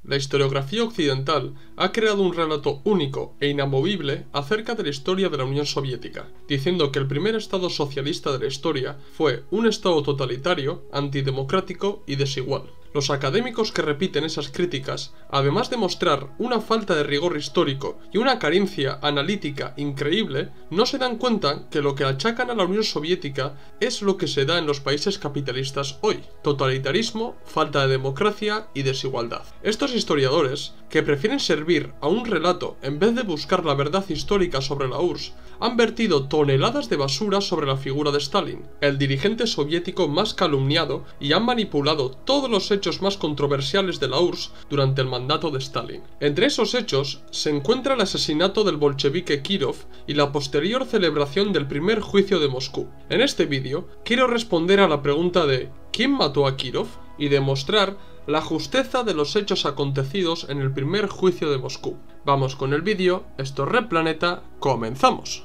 La historiografía occidental ha creado un relato único e inamovible acerca de la historia de la Unión Soviética, diciendo que el primer estado socialista de la historia fue un estado totalitario, antidemocrático y desigual. Los académicos que repiten esas críticas, además de mostrar una falta de rigor histórico y una carencia analítica increíble, no se dan cuenta que lo que achacan a la Unión Soviética es lo que se da en los países capitalistas hoy: totalitarismo, falta de democracia y desigualdad. Estos historiadores, que prefieren servir a un relato en vez de buscar la verdad histórica sobre la URSS, han vertido toneladas de basura sobre la figura de Stalin, el dirigente soviético más calumniado, y han manipulado todos los hechos más controversiales de la URSS durante el mandato de Stalin. Entre esos hechos se encuentra el asesinato del bolchevique Kirov y la posterior celebración del primer juicio de Moscú. En este vídeo quiero responder a la pregunta de ¿quién mató a Kirov? Y demostrar la justeza de los hechos acontecidos en el primer juicio de Moscú. Vamos con el vídeo, esto es Red Planeta, comenzamos.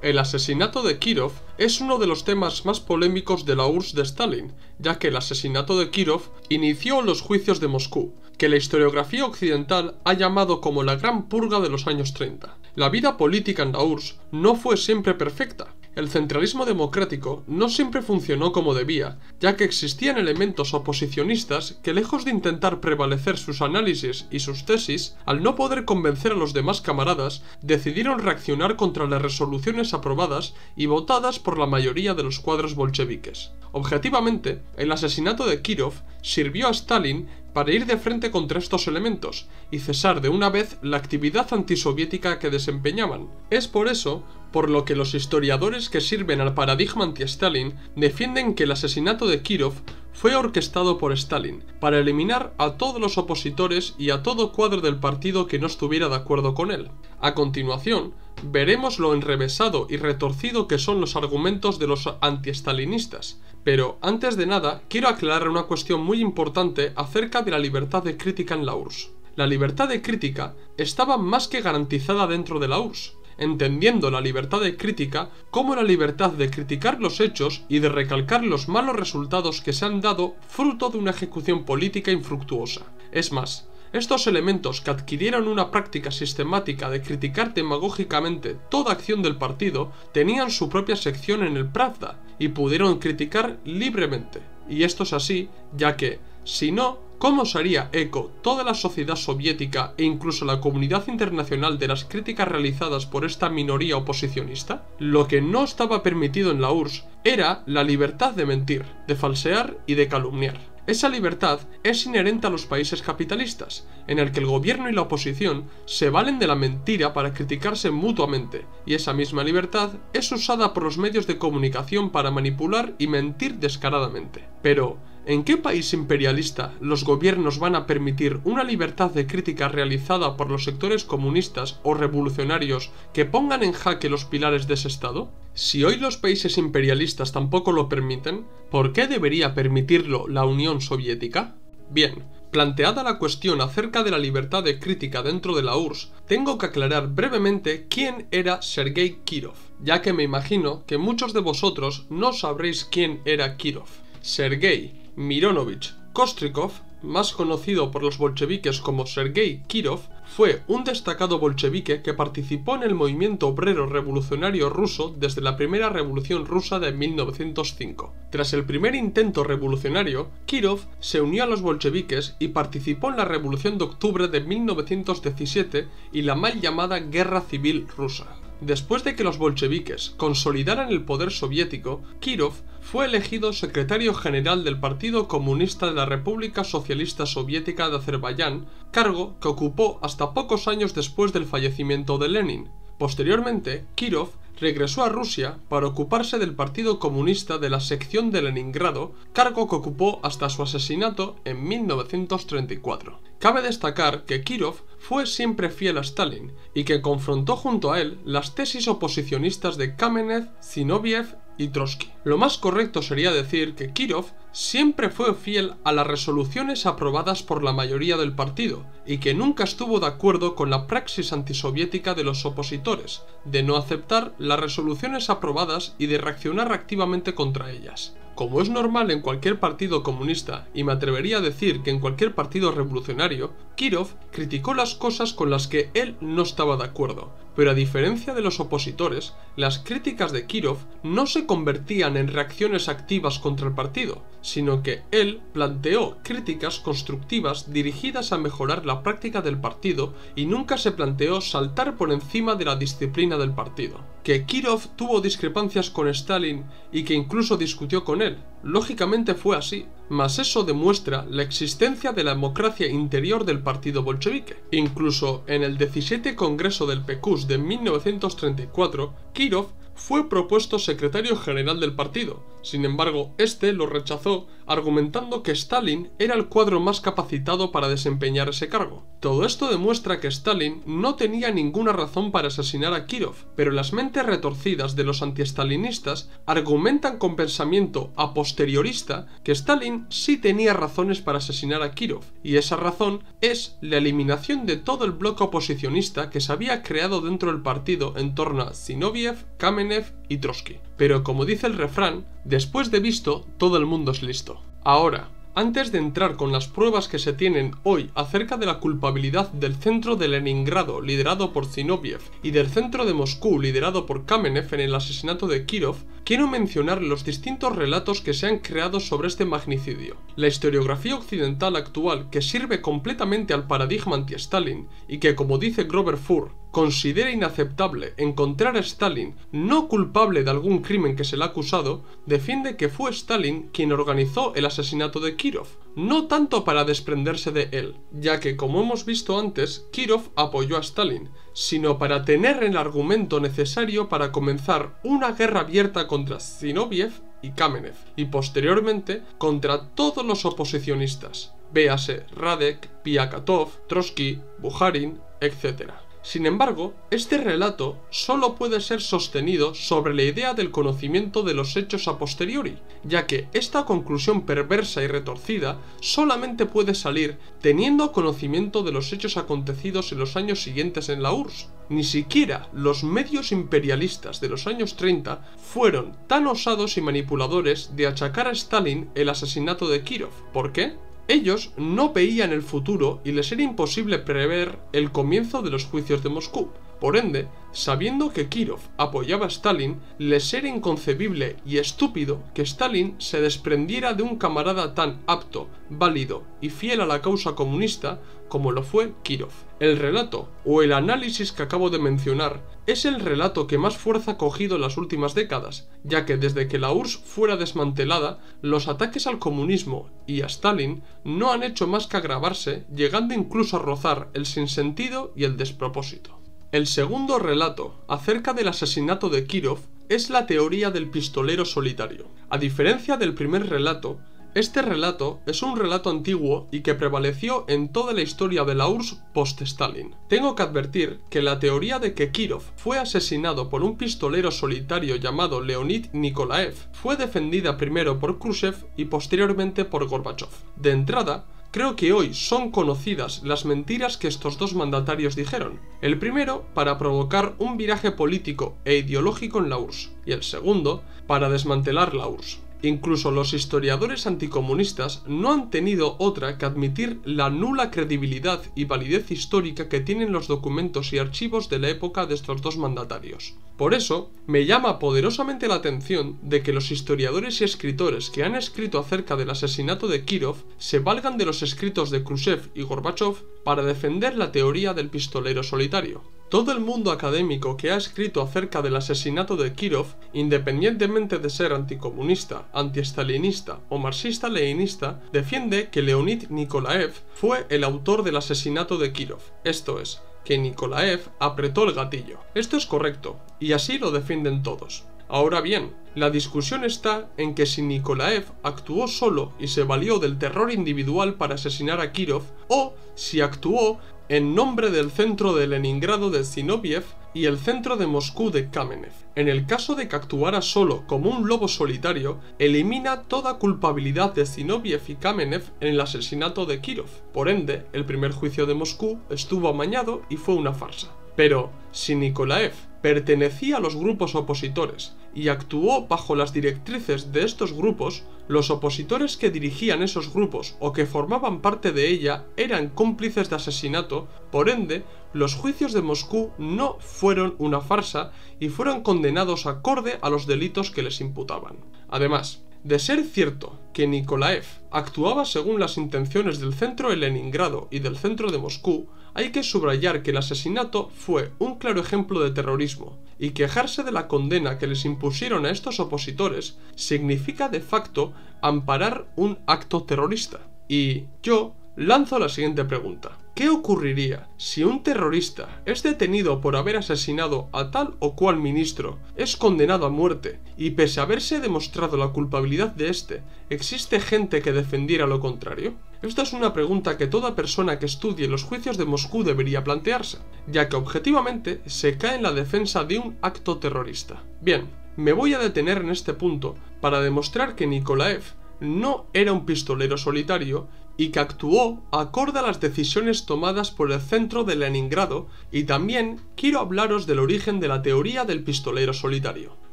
El asesinato de Kirov es uno de los temas más polémicos de la URSS de Stalin, ya que el asesinato de Kirov inició los juicios de Moscú, que la historiografía occidental ha llamado como la Gran Purga de los años 30. La vida política en la URSS no fue siempre perfecta. El centralismo democrático no siempre funcionó como debía, ya que existían elementos oposicionistas que, lejos de intentar prevalecer sus análisis y sus tesis, al no poder convencer a los demás camaradas, decidieron reaccionar contra las resoluciones aprobadas y votadas por la mayoría de los cuadros bolcheviques. Objetivamente, el asesinato de Kirov sirvió a Stalin para ir de frente contra estos elementos y cesar de una vez la actividad antisoviética que desempeñaban. Es por eso por lo que los historiadores que sirven al paradigma anti-Stalin defienden que el asesinato de Kirov fue orquestado por Stalin para eliminar a todos los opositores y a todo cuadro del partido que no estuviera de acuerdo con él. A continuación, veremos lo enrevesado y retorcido que son los argumentos de los anti-stalinistas. Pero, antes de nada, quiero aclarar una cuestión muy importante acerca de la libertad de crítica en la URSS. La libertad de crítica estaba más que garantizada dentro de la URSS, entendiendo la libertad de crítica como la libertad de criticar los hechos y de recalcar los malos resultados que se han dado fruto de una ejecución política infructuosa. Es más, estos elementos que adquirieron una práctica sistemática de criticar demagógicamente toda acción del partido tenían su propia sección en el Pravda y pudieron criticar libremente. Y esto es así, ya que, si no, ¿cómo se haría eco toda la sociedad soviética e incluso la comunidad internacional de las críticas realizadas por esta minoría oposicionista? Lo que no estaba permitido en la URSS era la libertad de mentir, de falsear y de calumniar. Esa libertad es inherente a los países capitalistas, en el que el gobierno y la oposición se valen de la mentira para criticarse mutuamente, y esa misma libertad es usada por los medios de comunicación para manipular y mentir descaradamente. Pero, ¿en qué país imperialista los gobiernos van a permitir una libertad de crítica realizada por los sectores comunistas o revolucionarios que pongan en jaque los pilares de ese Estado? Si hoy los países imperialistas tampoco lo permiten, ¿por qué debería permitirlo la Unión Soviética? Bien, planteada la cuestión acerca de la libertad de crítica dentro de la URSS, tengo que aclarar brevemente quién era Sergei Kirov, ya que me imagino que muchos de vosotros no sabréis quién era Kirov. Sergei Mironovich Kostrikov, más conocido por los bolcheviques como Sergei Kirov, fue un destacado bolchevique que participó en el movimiento obrero revolucionario ruso desde la primera revolución rusa de 1905. Tras el primer intento revolucionario, Kirov se unió a los bolcheviques y participó en la Revolución de Octubre de 1917 y la mal llamada Guerra Civil Rusa. Después de que los bolcheviques consolidaran el poder soviético, Kirov fue elegido secretario general del Partido Comunista de la República Socialista Soviética de Azerbaiyán, cargo que ocupó hasta pocos años después del fallecimiento de Lenin. Posteriormente, Kirov regresó a Rusia para ocuparse del Partido Comunista de la sección de Leningrado, cargo que ocupó hasta su asesinato en 1934. Cabe destacar que Kirov fue siempre fiel a Stalin y que confrontó junto a él las tesis oposicionistas de Kamenev, Zinoviev y Trotsky. Lo más correcto sería decir que Kirov siempre fue fiel a las resoluciones aprobadas por la mayoría del partido y que nunca estuvo de acuerdo con la praxis antisoviética de los opositores, de no aceptar las resoluciones aprobadas y de reaccionar activamente contra ellas. Como es normal en cualquier partido comunista, y me atrevería a decir que en cualquier partido revolucionario, Kirov criticó las cosas con las que él no estaba de acuerdo. Pero a diferencia de los opositores, las críticas de Kirov no se convertían en reacciones activas contra el partido, sino que él planteó críticas constructivas dirigidas a mejorar la práctica del partido y nunca se planteó saltar por encima de la disciplina del partido. Que Kirov tuvo discrepancias con Stalin y que incluso discutió con él, lógicamente fue así, mas eso demuestra la existencia de la democracia interior del partido bolchevique. Incluso en el 17 Congreso del PQS de 1934, Kirov fue propuesto secretario general del partido. Sin embargo, este lo rechazó, argumentando que Stalin era el cuadro más capacitado para desempeñar ese cargo. Todo esto demuestra que Stalin no tenía ninguna razón para asesinar a Kirov, pero las mentes retorcidas de los antiestalinistas argumentan con pensamiento a posteriorista que Stalin sí tenía razones para asesinar a Kirov, y esa razón es la eliminación de todo el bloque oposicionista que se había creado dentro del partido en torno a Zinoviev, Kamenev y Trotsky. Pero como dice el refrán, después de visto, todo el mundo es listo. Ahora, antes de entrar con las pruebas que se tienen hoy acerca de la culpabilidad del centro de Leningrado liderado por Zinoviev y del centro de Moscú liderado por Kamenev en el asesinato de Kirov, quiero mencionar los distintos relatos que se han creado sobre este magnicidio. La historiografía occidental actual, que sirve completamente al paradigma anti-Stalin y que, como dice Grover Furr, considera inaceptable encontrar a Stalin no culpable de algún crimen que se le ha acusado, defiende que fue Stalin quien organizó el asesinato de Kirov, no tanto para desprenderse de él, ya que, como hemos visto antes, Kirov apoyó a Stalin, sino para tener el argumento necesario para comenzar una guerra abierta contra Zinoviev y Kamenev, y posteriormente contra todos los oposicionistas, véase Radek, Piakatov, Trotsky, Bukharin, etc. Sin embargo, este relato solo puede ser sostenido sobre la idea del conocimiento de los hechos a posteriori, ya que esta conclusión perversa y retorcida solamente puede salir teniendo conocimiento de los hechos acontecidos en los años siguientes en la URSS. Ni siquiera los medios imperialistas de los años 30 fueron tan osados y manipuladores de achacar a Stalin el asesinato de Kirov. ¿Por qué? Ellos no veían el futuro y les era imposible prever el comienzo de los juicios de Moscú. Por ende, sabiendo que Kirov apoyaba a Stalin, les era inconcebible y estúpido que Stalin se desprendiera de un camarada tan apto, válido y fiel a la causa comunista como lo fue Kirov. El relato, o el análisis que acabo de mencionar, es el relato que más fuerza ha cogido en las últimas décadas, ya que desde que la URSS fuera desmantelada, los ataques al comunismo y a Stalin no han hecho más que agravarse, llegando incluso a rozar el sinsentido y el despropósito. El segundo relato acerca del asesinato de Kirov es la teoría del pistolero solitario. A diferencia del primer relato, este relato es un relato antiguo y que prevaleció en toda la historia de la URSS post-Stalin. Tengo que advertir que la teoría de que Kirov fue asesinado por un pistolero solitario llamado Leonid Nikolaev fue defendida primero por Khrushchev y posteriormente por Gorbachev. De entrada, creo que hoy son conocidas las mentiras que estos dos mandatarios dijeron. El primero, para provocar un viraje político e ideológico en la URSS, y el segundo, para desmantelar la URSS. Incluso los historiadores anticomunistas no han tenido otra que admitir la nula credibilidad y validez histórica que tienen los documentos y archivos de la época de estos dos mandatarios. Por eso, me llama poderosamente la atención de que los historiadores y escritores que han escrito acerca del asesinato de Kirov se valgan de los escritos de Khrushchev y Gorbachev para defender la teoría del pistolero solitario. Todo el mundo académico que ha escrito acerca del asesinato de Kirov, independientemente de ser anticomunista, antiestalinista o marxista-leninista, defiende que Leonid Nikolaev fue el autor del asesinato de Kirov, esto es, que Nikolaev apretó el gatillo. Esto es correcto, y así lo defienden todos. Ahora bien, la discusión está en que si Nikolaev actuó solo y se valió del terror individual para asesinar a Kirov, o si actuó en nombre del centro de Leningrado de Zinoviev y el centro de Moscú de Kamenev. En el caso de que actuara solo como un lobo solitario, elimina toda culpabilidad de Zinoviev y Kamenev en el asesinato de Kirov. Por ende, el primer juicio de Moscú estuvo amañado y fue una farsa. Pero, si Nikolaev pertenecía a los grupos opositores y actuó bajo las directrices de estos grupos, los opositores que dirigían esos grupos o que formaban parte de ella eran cómplices de asesinato. Por ende, los juicios de Moscú no fueron una farsa y fueron condenados acorde a los delitos que les imputaban. Además, de ser cierto que Nikolaev actuaba según las intenciones del centro de Leningrado y del centro de Moscú, hay que subrayar que el asesinato fue un claro ejemplo de terrorismo, y quejarse de la condena que les impusieron a estos opositores significa de facto amparar un acto terrorista. Y yo lanzo la siguiente pregunta. ¿Qué ocurriría si un terrorista es detenido por haber asesinado a tal o cual ministro, es condenado a muerte y pese a haberse demostrado la culpabilidad de este, existe gente que defendiera lo contrario? Esta es una pregunta que toda persona que estudie los juicios de Moscú debería plantearse, ya que objetivamente se cae en la defensa de un acto terrorista. Bien, me voy a detener en este punto para demostrar que Nikolaev no era un pistolero solitario y que actuó acorde a las decisiones tomadas por el centro de Leningrado, y también quiero hablaros del origen de la teoría del pistolero solitario.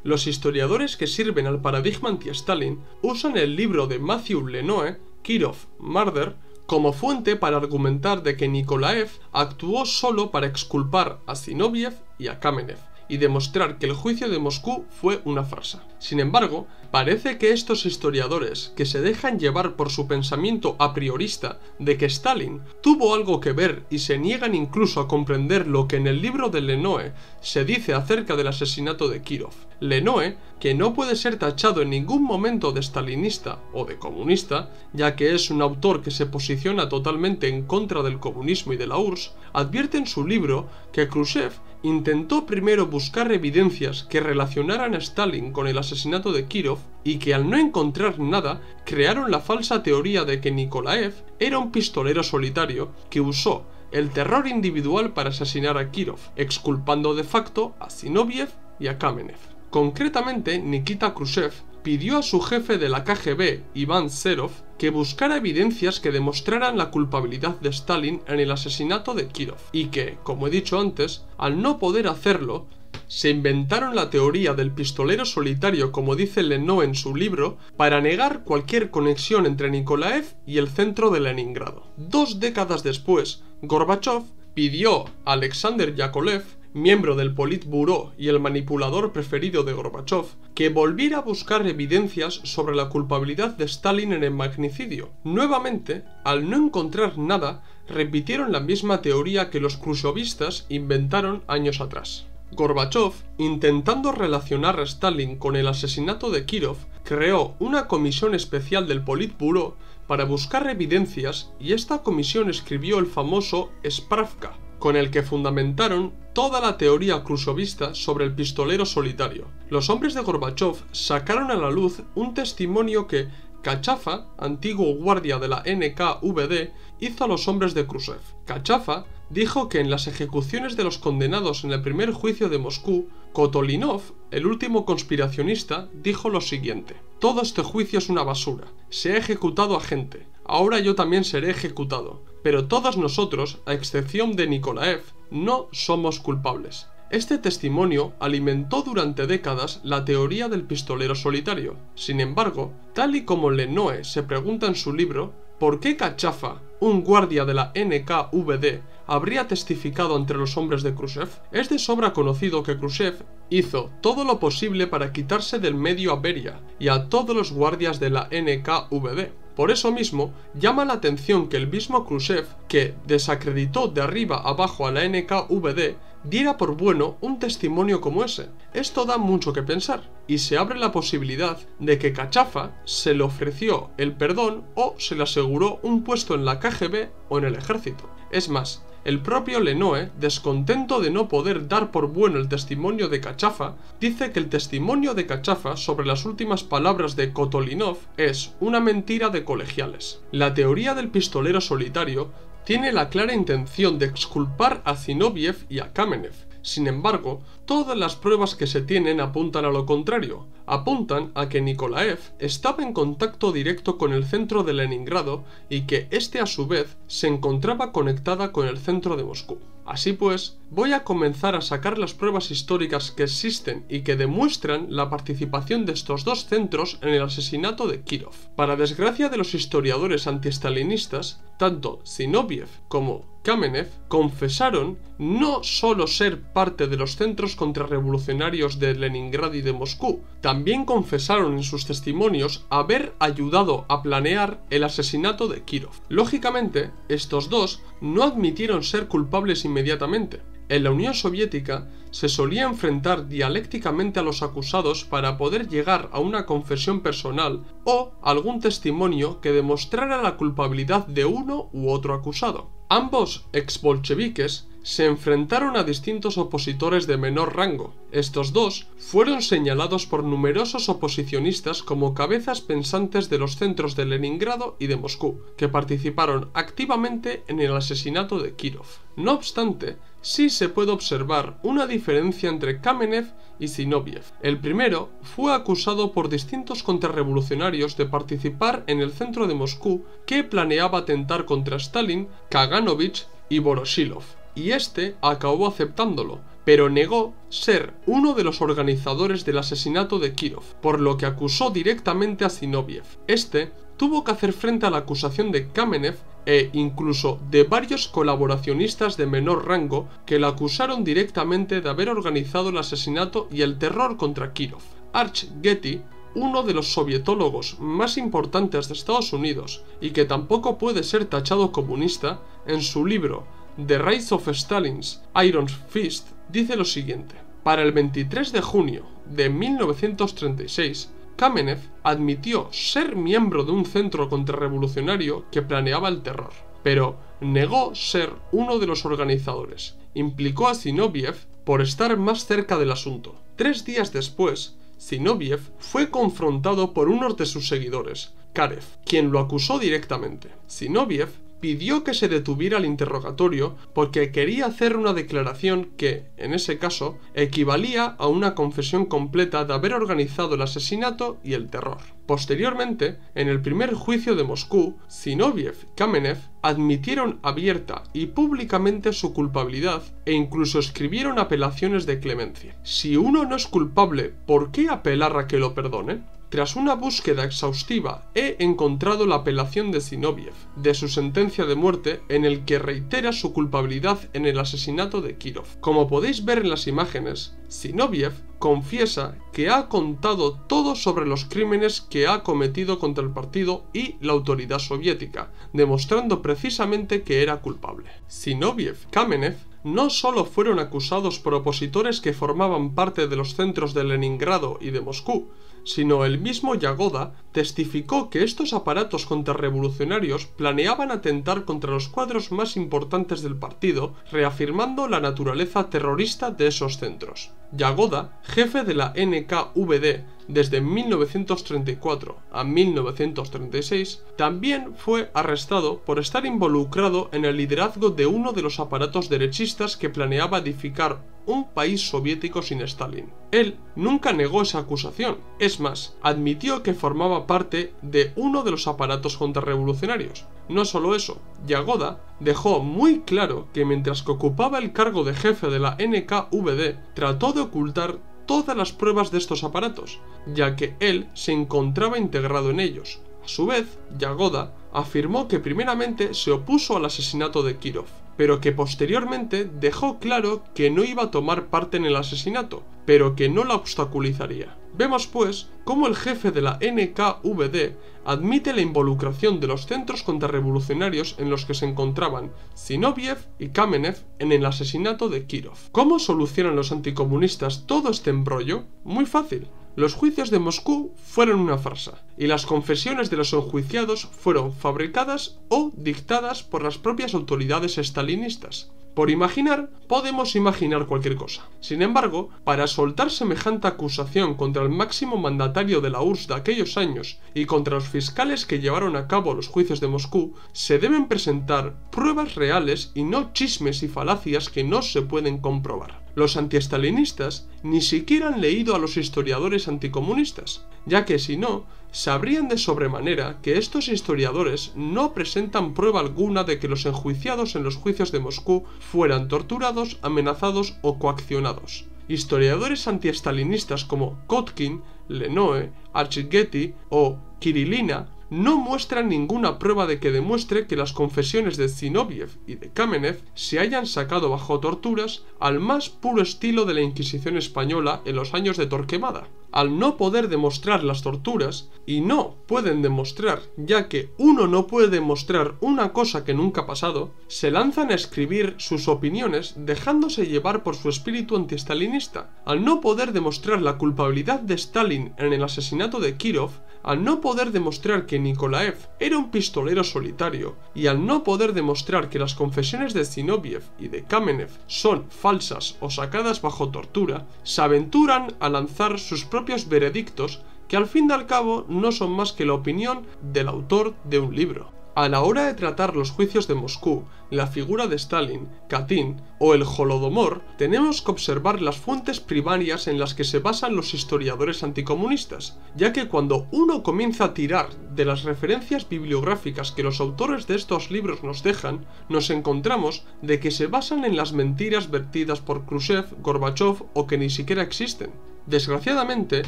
Los historiadores que sirven al paradigma anti-Stalin usan el libro de Matthew Lenoe, Kirov, Murder, como fuente para argumentar de que Nikolaev actuó solo para exculpar a Zinoviev y a Kamenev y demostrar que el juicio de Moscú fue una farsa. Sin embargo, parece que estos historiadores, que se dejan llevar por su pensamiento a priorista de que Stalin tuvo algo que ver y se niegan incluso a comprender lo que en el libro de Lenoe se dice acerca del asesinato de Kirov. Lenoe, que no puede ser tachado en ningún momento de stalinista o de comunista, ya que es un autor que se posiciona totalmente en contra del comunismo y de la URSS, advierte en su libro que Khrushchev intentó primero buscar evidencias que relacionaran a Stalin con el asesinato de Kirov y que al no encontrar nada, crearon la falsa teoría de que Nikolaev era un pistolero solitario que usó el terror individual para asesinar a Kirov, exculpando de facto a Zinoviev y a Kamenev. Concretamente, Nikita Khrushchev pidió a su jefe de la KGB, Iván Serov, que buscara evidencias que demostraran la culpabilidad de Stalin en el asesinato de Kirov, y que, como he dicho antes, al no poder hacerlo, se inventaron la teoría del pistolero solitario, como dice Lenoe en su libro, para negar cualquier conexión entre Nikolaev y el centro de Leningrado. 2 décadas después, Gorbachov pidió a Alexander Yakovlev, miembro del Politburó y el manipulador preferido de Gorbachov, que volviera a buscar evidencias sobre la culpabilidad de Stalin en el magnicidio. Nuevamente, al no encontrar nada, repitieron la misma teoría que los khrushchevistas inventaron años atrás. Gorbachov, intentando relacionar a Stalin con el asesinato de Kirov, creó una comisión especial del Politburó para buscar evidencias, y esta comisión escribió el famoso Spravka, con el que fundamentaron toda la teoría khrushchevista sobre el pistolero solitario. Los hombres de Gorbachov sacaron a la luz un testimonio que Kachafa, antiguo guardia de la NKVD, hizo a los hombres de Khrushchev. Kachafa dijo que en las ejecuciones de los condenados en el primer juicio de Moscú, Kotolinov, el último conspiracionista, dijo lo siguiente: «Todo este juicio es una basura. Se ha ejecutado a gente. Ahora yo también seré ejecutado. Pero todos nosotros, a excepción de Nikolaev, no somos culpables». Este testimonio alimentó durante décadas la teoría del pistolero solitario. Sin embargo, tal y como Lenoe se pregunta en su libro, ¿por qué Kachafa, un guardia de la NKVD, habría testificado entre los hombres de Khrushchev? Es de sobra conocido que Khrushchev hizo todo lo posible para quitarse del medio a Beria y a todos los guardias de la NKVD. Por eso mismo, llama la atención que el mismo Khrushchev, que desacreditó de arriba abajo a la NKVD, diera por bueno un testimonio como ese. Esto da mucho que pensar, y se abre la posibilidad de que Kachafa se le ofreció el perdón o se le aseguró un puesto en la KGB o en el ejército. Es más, el propio Lenoe, descontento de no poder dar por bueno el testimonio de Kachafa, dice que el testimonio de Kachafa sobre las últimas palabras de Kotolinov es una mentira de colegiales. La teoría del pistolero solitario tiene la clara intención de exculpar a Zinoviev y a Kamenev. Sin embargo, todas las pruebas que se tienen apuntan a lo contrario. Apuntan a que Nikolaev estaba en contacto directo con el centro de Leningrado y que este a su vez se encontraba conectada con el centro de Moscú. Así pues, voy a comenzar a sacar las pruebas históricas que existen y que demuestran la participación de estos dos centros en el asesinato de Kirov. Para desgracia de los historiadores antiestalinistas, tanto Zinoviev como Kamenev confesaron no solo ser parte de los centros contrarrevolucionarios de Leningrado y de Moscú, también confesaron en sus testimonios haber ayudado a planear el asesinato de Kirov. Lógicamente, estos dos no admitieron ser culpables inmediatamente. En la Unión Soviética se solía enfrentar dialécticamente a los acusados para poder llegar a una confesión personal o algún testimonio que demostrara la culpabilidad de uno u otro acusado. Ambos exbolcheviques se enfrentaron a distintos opositores de menor rango. Estos dos fueron señalados por numerosos oposicionistas como cabezas pensantes de los centros de Leningrado y de Moscú, que participaron activamente en el asesinato de Kirov. No obstante, sí se puede observar una diferencia entre Kamenev y Zinoviev. El primero fue acusado por distintos contrarrevolucionarios de participar en el centro de Moscú que planeaba atentar contra Stalin, Kaganovich y Voroshilov, y este acabó aceptándolo, pero negó ser uno de los organizadores del asesinato de Kirov, por lo que acusó directamente a Zinoviev. Este tuvo que hacer frente a la acusación de Kamenev e incluso de varios colaboracionistas de menor rango que la acusaron directamente de haber organizado el asesinato y el terror contra Kirov. Arch Getty, uno de los sovietólogos más importantes de Estados Unidos y que tampoco puede ser tachado comunista, en su libro The Rise of Stalin's Iron Fist dice lo siguiente: para el 23 de junio de 1936, Kamenev admitió ser miembro de un centro contrarrevolucionario que planeaba el terror, pero negó ser uno de los organizadores. Implicó a Zinoviev por estar más cerca del asunto. 3 días después, Zinoviev fue confrontado por uno de sus seguidores, Karev, quien lo acusó directamente. Zinoviev pidió que se detuviera el interrogatorio porque quería hacer una declaración que, en ese caso, equivalía a una confesión completa de haber organizado el asesinato y el terror. Posteriormente, en el primer juicio de Moscú, Zinoviev y Kamenev admitieron abierta y públicamente su culpabilidad e incluso escribieron apelaciones de clemencia. Si uno no es culpable, ¿por qué apelar a que lo perdonen? Tras una búsqueda exhaustiva, he encontrado la apelación de Zinoviev, de su sentencia de muerte, en el que reitera su culpabilidad en el asesinato de Kirov. Como podéis ver en las imágenes, Zinoviev confiesa que ha contado todo sobre los crímenes que ha cometido contra el partido y la autoridad soviética, demostrando precisamente que era culpable. Zinoviev y Kamenev no solo fueron acusados por opositores que formaban parte de los centros de Leningrado y de Moscú, sino el mismo Yagoda testificó que estos aparatos contrarrevolucionarios planeaban atentar contra los cuadros más importantes del partido, reafirmando la naturaleza terrorista de esos centros. Yagoda, jefe de la NKVD desde 1934 a 1936, también fue arrestado por estar involucrado en el liderazgo de uno de los aparatos derechistas que planeaba edificar un país soviético sin Stalin. Él nunca negó esa acusación, es más, admitió que formaba parte de uno de los aparatos contrarrevolucionarios. No solo eso, Yagoda dejó muy claro que mientras que ocupaba el cargo de jefe de la NKVD, trató de ocultar todas las pruebas de estos aparatos, ya que él se encontraba integrado en ellos. A su vez, Yagoda afirmó que primeramente se opuso al asesinato de Kirov, pero que posteriormente dejó claro que no iba a tomar parte en el asesinato, pero que no la obstaculizaría. Vemos pues cómo el jefe de la NKVD admite la involucración de los centros contrarrevolucionarios en los que se encontraban Zinoviev y Kamenev en el asesinato de Kirov. ¿Cómo solucionan los anticomunistas todo este embrollo? Muy fácil. Los juicios de Moscú fueron una farsa, y las confesiones de los enjuiciados fueron fabricadas o dictadas por las propias autoridades estalinistas. Por imaginar, podemos imaginar cualquier cosa. Sin embargo, para soltar semejante acusación contra el máximo mandatario de la URSS de aquellos años y contra los fiscales que llevaron a cabo los juicios de Moscú, se deben presentar pruebas reales y no chismes y falacias que no se pueden comprobar. Los antiestalinistas ni siquiera han leído a los historiadores anticomunistas, ya que si no, sabrían de sobremanera que estos historiadores no presentan prueba alguna de que los enjuiciados en los juicios de Moscú fueran torturados, amenazados o coaccionados. Historiadores antiestalinistas como Kotkin, Lenoe, Archgetty o Kirillina no muestran ninguna prueba de que demuestre que las confesiones de Zinoviev y de Kamenev se hayan sacado bajo torturas al más puro estilo de la Inquisición española en los años de Torquemada. Al no poder demostrar las torturas, y no pueden demostrar, ya que uno no puede demostrar una cosa que nunca ha pasado, se lanzan a escribir sus opiniones dejándose llevar por su espíritu antiestalinista. Al no poder demostrar la culpabilidad de Stalin en el asesinato de Kirov, al no poder demostrar que Nikolaev era un pistolero solitario, y al no poder demostrar que las confesiones de Zinoviev y de Kamenev son falsas o sacadas bajo tortura, se aventuran a lanzar sus propios veredictos que al fin y al cabo no son más que la opinión del autor de un libro. A la hora de tratar los juicios de Moscú, la figura de Stalin, Katyn o el Holodomor, tenemos que observar las fuentes primarias en las que se basan los historiadores anticomunistas, ya que cuando uno comienza a tirar de las referencias bibliográficas que los autores de estos libros nos dejan, nos encontramos de que se basan en las mentiras vertidas por Khrushchev, Gorbachev o que ni siquiera existen. Desgraciadamente,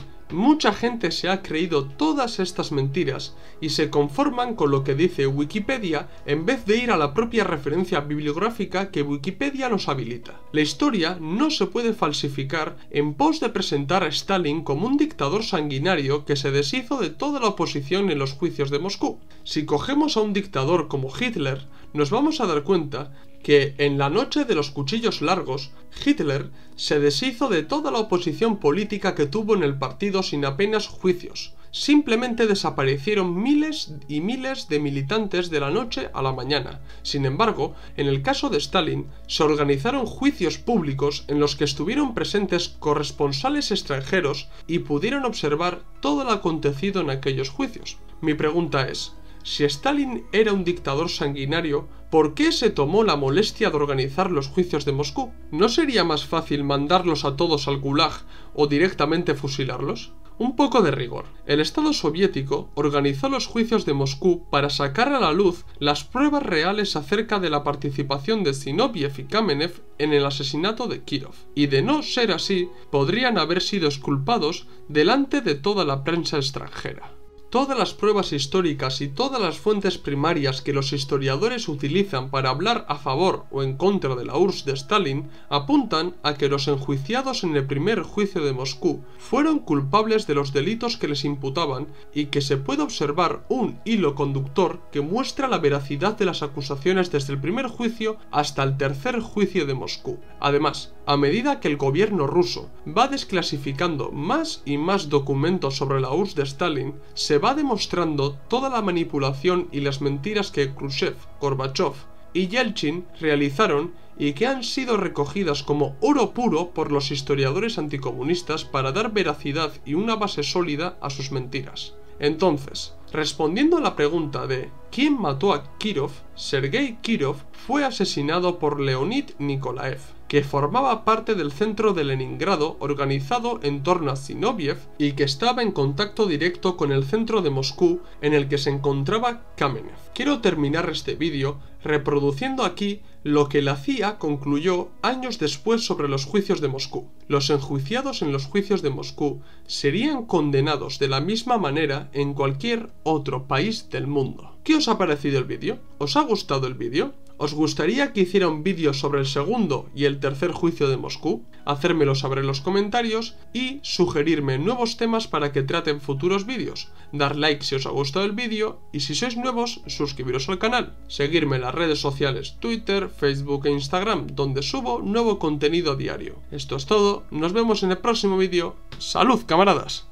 mucha gente se ha creído todas estas mentiras y se conforman con lo que dice Wikipedia en vez de ir a la propia referencia bibliográfica que Wikipedia nos habilita. La historia no se puede falsificar en pos de presentar a Stalin como un dictador sanguinario que se deshizo de toda la oposición en los juicios de Moscú. Si cogemos a un dictador como Hitler, nos vamos a dar cuenta que en la noche de los cuchillos largos, Hitler se deshizo de toda la oposición política que tuvo en el partido sin apenas juicios. Simplemente desaparecieron miles y miles de militantes de la noche a la mañana. Sin embargo, en el caso de Stalin, se organizaron juicios públicos en los que estuvieron presentes corresponsales extranjeros y pudieron observar todo lo acontecido en aquellos juicios. Mi pregunta es, si Stalin era un dictador sanguinario, ¿por qué se tomó la molestia de organizar los juicios de Moscú? ¿No sería más fácil mandarlos a todos al Gulag o directamente fusilarlos? Un poco de rigor. El Estado soviético organizó los juicios de Moscú para sacar a la luz las pruebas reales acerca de la participación de Zinoviev y Kamenev en el asesinato de Kirov, y de no ser así, podrían haber sido exculpados delante de toda la prensa extranjera. Todas las pruebas históricas y todas las fuentes primarias que los historiadores utilizan para hablar a favor o en contra de la URSS de Stalin apuntan a que los enjuiciados en el primer juicio de Moscú fueron culpables de los delitos que les imputaban y que se puede observar un hilo conductor que muestra la veracidad de las acusaciones desde el primer juicio hasta el tercer juicio de Moscú. Además, a medida que el gobierno ruso va desclasificando más y más documentos sobre la URSS de Stalin, se va demostrando toda la manipulación y las mentiras que Khrushchev, Gorbachev y Yeltsin realizaron y que han sido recogidas como oro puro por los historiadores anticomunistas para dar veracidad y una base sólida a sus mentiras. Entonces, respondiendo a la pregunta de ¿quién mató a Kirov?, Sergei Kirov fue asesinado por Leonid Nikolaev, que formaba parte del centro de Leningrado organizado en torno a Zinoviev y que estaba en contacto directo con el centro de Moscú en el que se encontraba Kamenev. Quiero terminar este vídeo reproduciendo aquí lo que la CIA concluyó años después sobre los juicios de Moscú. Los enjuiciados en los juicios de Moscú serían condenados de la misma manera en cualquier otro país del mundo. ¿Qué os ha parecido el vídeo? ¿Os ha gustado el vídeo? ¿Os gustaría que hiciera un vídeo sobre el segundo y el tercer juicio de Moscú? Hacérmelo saber en los comentarios y sugerirme nuevos temas para que traten futuros vídeos. Dar like si os ha gustado el vídeo y si sois nuevos, suscribiros al canal. Seguirme en las redes sociales Twitter, Facebook e Instagram, donde subo nuevo contenido diario. Esto es todo, nos vemos en el próximo vídeo. ¡Salud, camaradas!